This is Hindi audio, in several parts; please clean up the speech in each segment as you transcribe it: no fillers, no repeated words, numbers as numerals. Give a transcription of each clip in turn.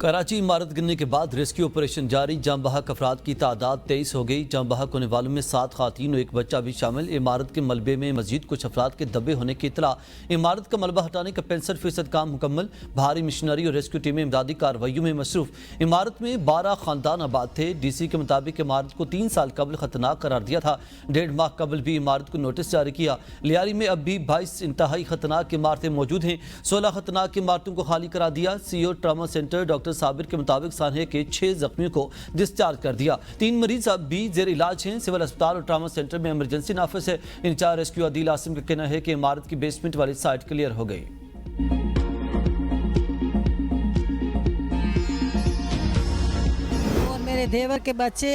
कराची इमारत गिरने के बाद रेस्क्यू ऑपरेशन जारी। जाम बहक अफराद की तादाद 23 हो गई। जाम बहक होने वालों में 7 खातीन और एक बच्चा भी शामिल। इमारत के मलबे में मजीद कुछ अफराद के दबे होने की इतला। इमारत का मलबा हटाने का 65% काम मुकम्मल। भारी मशीनरी और रेस्क्यू टीमें इमदादी कार्रवाइयों में मसरूफ। इमारत में 12 खानदान आबाद थे। DC के मुताबिक इमारत को 3 साल कबल खतरनाक करार दिया था। 1.5 माह कबल भी इमारत को नोटिस जारी किया। लियारी में अब भी 22 इंतहाई खतरनाक इमारतें मौजूद हैं। 16 खतरनाक इमारतों को खाली करा दिया। CEO trauma centre doctor Sabir के मुताबिक सानहे के 6 जख्मियों को डिस्चार्ज कर दिया। 3 मरीज अब भी जेर इलाज हैं। सिविल अस्पताल और ट्रामा सेंटर में इमरजेंसी नाफिज है। इंचार्ज रेस्क्यू आदिल आसिम का कहना है कि इमारत की बेसमेंट वाली साइड क्लियर हो गई। और मेरे देवर के बच्चे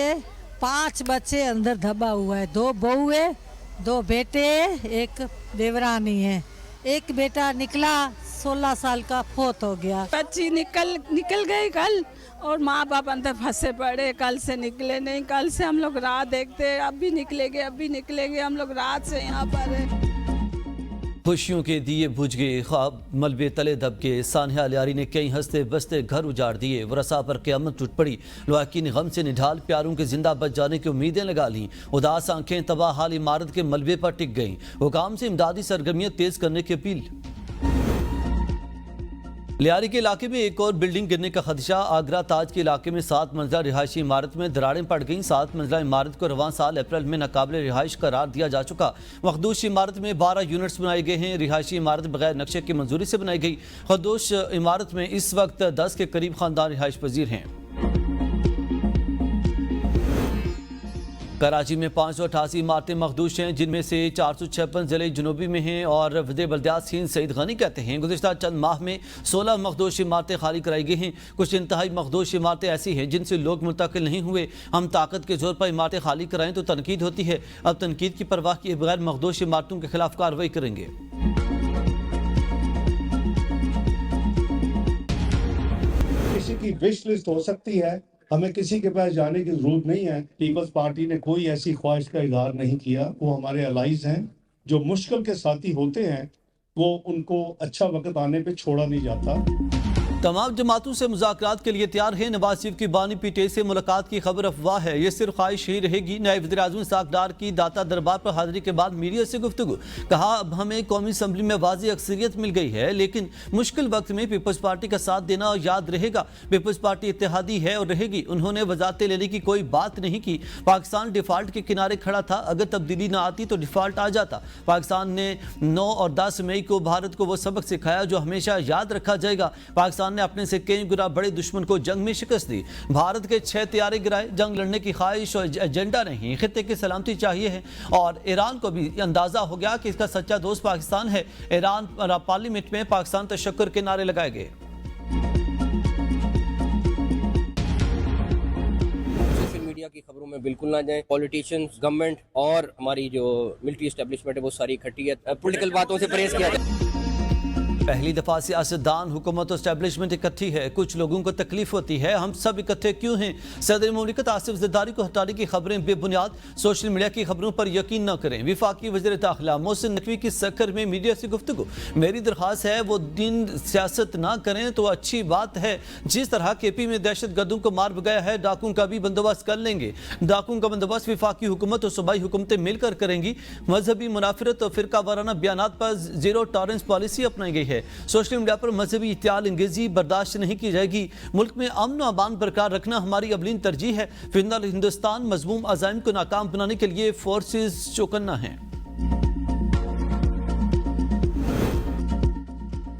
5 बच्चे अंदर दबा हुआ है। 2 बहू है, 2 बेटे, एक देवरानी है। एक बेटा निकला 16 साल का फोत हो गया। बच्ची निकल गई कल और माँ बाप अंदर फंसे पड़े। कल से निकले नहीं। कल से हम लोग राह देखते, अब भी निकलेंगे। हम लोग रात से यहाँ पर है। खुशियों के दिए बुझ गए, ख्वाब मलबे तले दब गए। सानहा लियारी ने कई हंसते बसते घर उजाड़ दिए। वरसा पर क़यामत टूट पड़ी। लुआकीन गम से निढाल प्यारों के जिंदा बच जाने की उम्मीदें लगा लीं। उदास आंखें तबाह हाल इमारत के मलबे पर टिक गईं। हुकाम से इमदादी सरगर्मियां तेज करने की अपील। लियारी के इलाके में एक और बिल्डिंग गिरने का खदशा। आगरा ताज के इलाके में 7 मंजिला रिहायशी इमारत में दरारें पड़ गईं। 7 मंजिला इमारत को रवां साल अप्रैल में नाकाबिल रिहाइश करार दिया जा चुका। मखदूश इमारत में 12 यूनिट्स बनाए गए हैं। रिहायशी इमारत बगैर नक्शे की मंजूरी से बनाई गई। खदोश इमारत में इस वक्त 10 के करीब खानदान रिहाइश पजीर हैं। कराची में 588 इमारतें मखदूश हैं, जिनमें से 456 जिले जनूबी में हैं। और वज़ीर बल्दियात सिंध सईद गनी कहते हैं गुज़िश्ता चंद माह में 16 मखदूश इमारतें खाली कराई गई हैं। कुछ इंतहाई मखदूश इमारतें ऐसी हैं जिनसे लोग मुंतकिल नहीं हुए। हम ताकत के जोर पर इमारतें खाली कराएं तो तनकीद होती है। अब तनकीद की परवाह किए बगैर मखदूश इमारतों के खिलाफ कार्रवाई करेंगे। किसी की विश लिस्ट हो सकती है, हमें किसी के पास जाने की जरूरत नहीं है। पीपल्स पार्टी ने कोई ऐसी ख्वाहिश का इजहार नहीं किया। वो हमारे अलाइज हैं। जो मुश्किल के साथी होते हैं वो उनको अच्छा वक्त आने पे छोड़ा नहीं जाता। तमाम जमातों से मुज़ाकरात के लिए तैयार है। नवाज शरीफ की बानी पीटीआई से मुलाकात की खबर अफवाह है। ये सिर्फ ख्वाहिश ही रहेगी। नायब वज़ीर आज़म इसहाक़ डार की दाता दरबार पर हाजिरी के बाद मीडिया से गुफ्तगू। कहा, अब हमें कौमी असम्बली में वाज़ी अक्सरियत मिल गई है, लेकिन मुश्किल वक्त में पीपल्स पार्टी का साथ देना याद रहेगा। पीपल्स पार्टी इत्तेहादी है और रहेगी। उन्होंने वजारतें लेने की कोई बात नहीं की। पाकिस्तान डिफ़ाल्ट के किनारे खड़ा था। अगर तब्दीली ना आती तो डिफ़ाल्ट आ जाता। पाकिस्तान ने 9 और 10 मई को भारत को वो सबक सिखाया जो हमेशा याद रखा जाएगा। पाकिस्तान ने अपने से कई गुना बड़े दुश्मन को जंग में शिकस्त दी। भारत के 6 तैयारे गिराए। जंग लड़ने की ख्वाहिश और एजेंडा नहीं, खित्ते की सलामती चाहिए है। और ईरान को भी अंदाजा हो गया कि इसका सच्चा दोस्त पाकिस्तान है। ईरान पार्लियामेंट में पाकिस्तान तशक्कुर के नारे लगाए गए। मीडिया की खबरों में बिल्कुल ना जाएं। पॉलिटिशियंस, गवर्नमेंट और हमारी जो मिलिट्री एस्टेब्लिशमेंट है वो सारी इकट्ठी है। पॉलिटिकल बातों से परहेज किया जाए। पहली दफा सियासतदान, हुकूमत और एस्टेब्लिशमेंट इकट्ठी है। कुछ लोगों को तकलीफ होती है। हम सब इकट्ठे क्यों हैं? सदर मुमलिकत आसिफ ज़रदारी को हटाने की खबरें बेबुनियाद। सोशल मीडिया की खबरों पर यकीन न करें। वफाकी वज़ीर दाखिला मोहसिन नकवी की सक्कर में मीडिया से गुफ्तगू। मेरी दरख्वास्त है वो दिन सियासत ना करें तो अच्छी बात है। जिस तरह KP में दहशत गर्दों को मार भगाया है, डाकुओं का भी बंदोबस्त कर लेंगे। डाकुओं का बंदोबस्त वफाकी हुकूमत और सूबाई हुकूमतें मिलकर करेंगी। मजहबी मुनाफरत और फिरका वाराना बयानात पर जीरो टॉलरेंस पॉलिसी अपनाई गई है। सोशल मीडिया पर मजहबी इत्याल अंगेजी बर्दाश्त नहीं की जाएगी। मुल्क में अमन और अमान बरकरार रखना हमारी अवलीन तरजीह है। फिलहाल हिंदुस्तान मजमूम अज़ाइम को नाकाम बनाने के लिए फोर्सेस चौकन्ना है।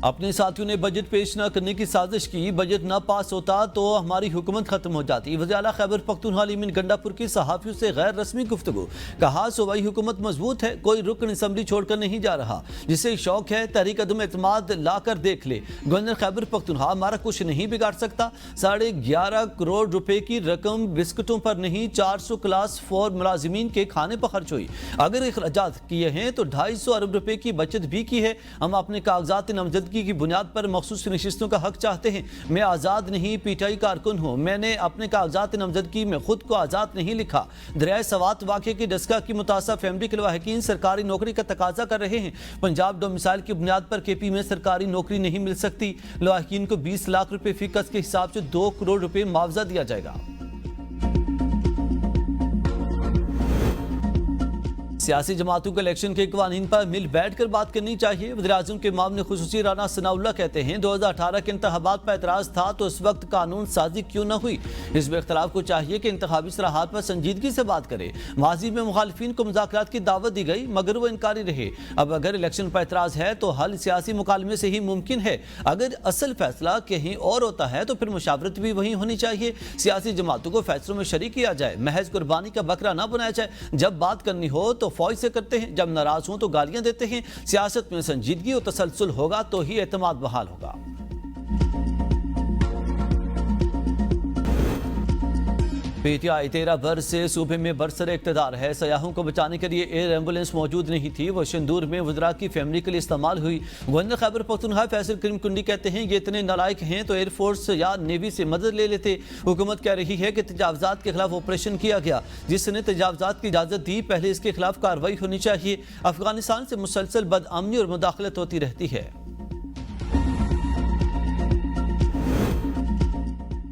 अपने साथियों ने बजट पेश न करने की साजिश की। बजट न पास होता तो हमारी हुकूमत खत्म हो जाती। वज़ीर आला खैबर पख्तूनख्वा मीन गंडापुर की सहाफ़ियों से गैर रस्मी गुफ्तगू। कहा, सूबाई हुकूमत मजबूत है, कोई रुकन असम्बली छोड़कर नहीं जा रहा। जिसे शौक है तहरीक अदम एतमाद ला कर देख ले। गवर्नर खैबर पख्तूनख्वा हमारा कुछ नहीं बिगाड़ सकता। 11.5 करोड़ रुपए की रकम बिस्कुटों पर नहीं, 400 क्लास 4 मुलाजिमीन के खाने पर खर्च हुई। अगर अखराजात किए हैं तो 250 अरब रुपए की बचत भी की है। हम अपने कागजात नामजदगी संजीदगी की बुनियाद पर मखसूस नशिस्तों का हक चाहते हैं। मैं आज़ाद नहीं पीटीआई कारकुन हूँ। मैंने अपने कागजात नामजदगी में खुद को आज़ाद नहीं लिखा। दरियाए सवात वाक़े की डस्का की मुतासा फैमिली के लवाहिकीन सरकारी नौकरी का तकाजा कर रहे हैं। पंजाब डोमिसाइल की बुनियाद पर केपी में सरकारी नौकरी नहीं मिल सकती। लवाहिकीन को 20 लाख रुपए फीकस के हिसाब से 2 करोड़ रुपए मुआवजा दिया जाएगा। सियासी जमातों के इलेक्शन के कवानीन पर मिल बैठ कर बात करनी चाहिए। वज़ीर-ए-आज़म के मामले खुसूसी राना सनाउल्लाह कहते हैं 2018 के इंतखाबात पर एतराज़ था तो उस वक्त कानून साजी क्यों न हुई। हिज़्ब इख्तिलाफ को चाहिए कि इंतखाबी सलाहत पर संजीदगी से बात करे। माजी में मुखालिफिन को मुज़ाकरात की दावत दी गई मगर वो इनकारी रहे। अब अगर इलेक्शन पर एतराज़ है तो हल सियासी मुकालमे से ही मुमकिन है। अगर असल फैसला कहीं और होता है तो फिर मुशावरत भी वहीं होनी चाहिए। सियासी जमातों को फैसलों में शरीक किया जाए, महज कुर्बानी का बकरा ना बनाया जाए। जब बात करनी हो तो फौज से करते हैं, जब नाराज हों तो गालियां देते हैं। सियासत में संजीदगी और तसलसल होगा तो ही एतमाद बहाल होगा। पीटीआई 13 बरस से सूबे में बरसर इक़्तिदार है। सयाहों को बचाने के लिए एयर एम्बुलेंस मौजूद नहीं थी। वो शंदूर में वज़रा की फैमिली के लिए इस्तेमाल हुई। गवर्नर खैबर पख्तूनख्वा फैसल करीम कुंडी कहते हैं ये इतने नालायक हैं तो एयरफोर्स या नेवी से मदद ले लेते। हुकूमत कह रही है कि तजावज़ात के खिलाफ ऑपरेशन किया गया। जिसने तजावज़ात की इजाज़त दी पहले इसके खिलाफ कार्रवाई होनी चाहिए। अफगानिस्तान से मुसलसल बदअमनी और मुदाखलत होती रहती है।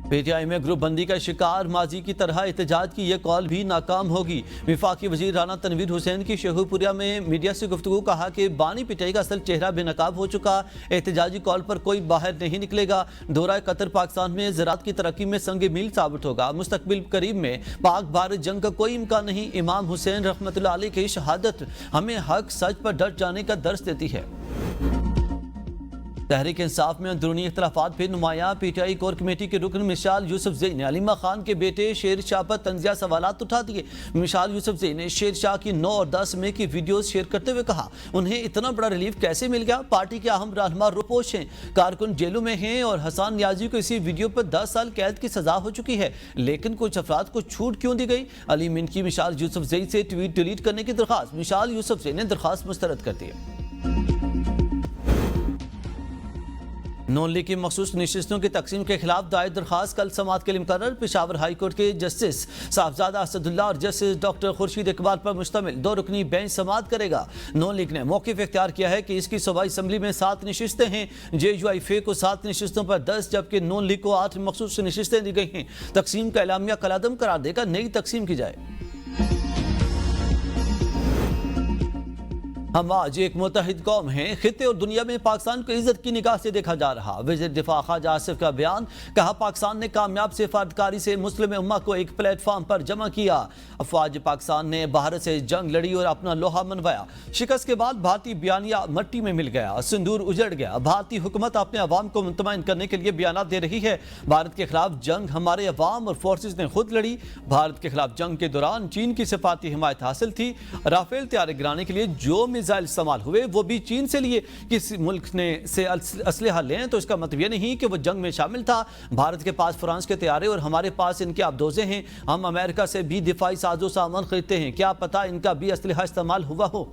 पीटीआई में ग्रुप बंदी का शिकार माजी की तरह एहतजाज की यह कॉल भी नाकाम होगी। वफाकी वजीर राना तनवीर हुसैन की शेखुपुरिया में मीडिया से गुफ्तगू कहा कि बानी पीटीआई का असल चेहरा बेनकाब हो चुका। एहतजाजी कॉल पर कोई बाहर नहीं निकलेगा। दौरा कतर पाकिस्तान में ज़राअत की तरक्की में संग मील साबित होगा। मुस्तकबिल करीब में पाक भारत जंग का कोई इम्कान नहीं। इमाम हुसैन रहमतुल्लाह अलैह की शहादत हमें हक सच पर डट जाने का दर्स देती है। तहरीक इंसाफ में अंदरूनी इख्तलाफात फिर नुमाया। पीटीआई कोर कमेटी के रुकन मिशाल यूसुफजई ने अलीमा खान के बेटे शेर शाह पर तंजिया सवालात उठा दिए। मिशाल यूसुफजई ने शेर शाह की 9 और 10 मई की वीडियोस शेयर करते हुए कहा उन्हें इतना बड़ा रिलीफ कैसे मिल गया। पार्टी के अहम रहनुमा रोपोश हैं, कारकुन जेलों में हैं और हसन नियाजी को इसी वीडियो पर 10 साल कैद की सजा हो चुकी है। लेकिन कुछ अफराद को छूट क्यों दी गई। अली मिन की मिशाल यूसुफजई से ट्वीट डिलीट करने की दरख्वास्त। मिशाल यूसुफजई ने दरख्वास्त मुस्तरद कर दी। नॉन लीग की मखसूस नशिस्तों की तकसीम के खिलाफ दायर दरखास्त कल समाअत के लिए मुकर्रर। पेशावर हाई कोर्ट के जस्टिस साहबजादा असदुल्ला और जस्टिस डॉक्टर खुर्शीद इकबाल पर मुश्तमिल 2 रुकनी बेंच समाअत करेगा। नॉन लीग ने मौक़िफ़ इख्तियार किया है कि इसकी सूबाई असम्बली में 7 नशिस्तें हैं। JUIFA को 7 नशिस्तों पर 10 जबकि नॉन लीग को 8 मखसूस नशिस्तें दी गई हैं। तकसीम का एलामिया कलादम करार देकर नई तकसीम की जाए। हम आज एक मुत्तहिद कौम हैं। खित्ते और दुनिया में पाकिस्तान को इज्जत की निगाह से देखा जा रहा। वज़ीर दिफा ख्वाजा आसिफ का बयान। कहा पाकिस्तान ने कामयाब सिफारतकारी से मुस्लिम उम्मा को एक प्लेटफॉर्म पर जमा किया। अफवाज पाकिस्तान ने भारत से जंग लड़ी और अपना लोहा मनवाया। शिकस्त के बाद भारतीय बयानिया मट्टी में मिल गया, सिंदूर उजड़ गया। भारतीय हुकूमत अपने अवाम को मुतमईन करने के लिए बयानात दे रही है। भारत के खिलाफ जंग हमारे अवाम और फोर्सेज ने खुद लड़ी। भारत के खिलाफ जंग के दौरान चीन की सिफारती हिमायत हासिल थी। राफेल तैयारी गिराने के लिए जो मिसाइल इस्तेमाल हुए वो भी चीन से लिए। किसी मुल्क ने से असलहा लें तो इसका मतलब यह नहीं कि वो जंग में शामिल था। भारत के पास फ्रांस के तैयारे और हमारे पास इनके आबदोजे हैं। हम अमेरिका से भी दिफाई साजो सामान खरीदते हैं, क्या पता इनका भी असलहा इस्तेमाल हुआ हो।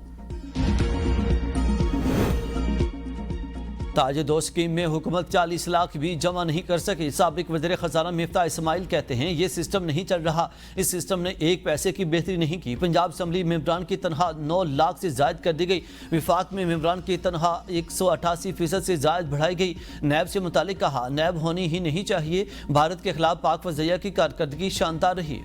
ताज दो स्कीम में हुकूमत 40 लाख भी जमा नहीं कर सकी। साबिक वज़ीर ख़जाना मिफ्ता इस्माइल कहते हैं ये सिस्टम नहीं चल रहा। इस सिस्टम ने एक पैसे की बेहतरी नहीं की। पंजाब असम्बली मेंबरान की तनख्वाह 9 लाख से जायद कर दी गई। विफाक में मेंबरान की तनख्वाह 188% से जायद बढ़ाई गई। नैब से मुतालिक कहा नैब होनी ही नहीं चाहिए। भारत के खिलाफ पाक वज़ैया की कारकर्दगी शानदार रही।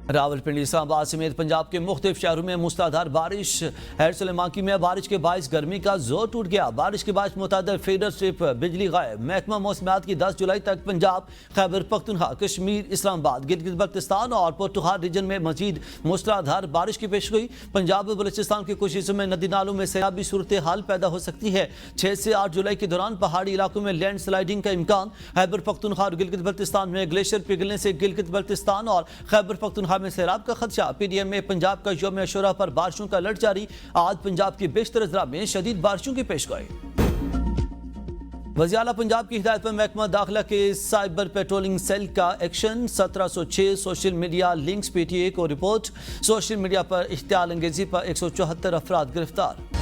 रावलपिंडी इस्लामाबाद समेत पंजाब के मुख्तलिफ शहरों में मूसलाधार बारिश। हैर सुलेमानी में बारिश के बायस गर्मी का जोर टूट गया। बारिश के बाद मुतअद्दिद फीडर स्ट्रिप बिजली गायब। महकमा मौसमियात की 10 जुलाई तक पंजाब, खैबर पख्तूनख्वा, कश्मीर, इस्लामाबाद, गिलगित बल्तिस्तान और पोठुहार रीजन में मजीद मूसलाधार बारिश की पेशगोई। पंजाब और बलूचिस्तान के कुछ हिस्सों में नदी नालों में सैलाबी सूरत हाल पैदा हो सकती है। 6 से 8 जुलाई के दौरान पहाड़ी इलाकों में लैंड स्लाइडिंग का इम्कान। खैबर पख्तूनख्वा और गिलगित बल्तिस्तान में ग्लेशियर पिघलने से गिलगित बल्तिस्तान और खैबर पख्तूनख्वा में सैलाब का खदशा। पीडीएम में पंजाब का यौम अशूरा पर बारिशों का अलर्ट जारी। आज पंजाब की बेशतर अजला में शदीद बारिशों की पेशगोई। वज़ीर आला पंजाब की हिदायत पर महकमा दाखिला के साइबर पेट्रोलिंग सेल का action. 1706 social media links. PTA को रिपोर्ट। सोशल मीडिया पर इश्तियाल अंगेजी पर 174 अफराद गिरफ्तार।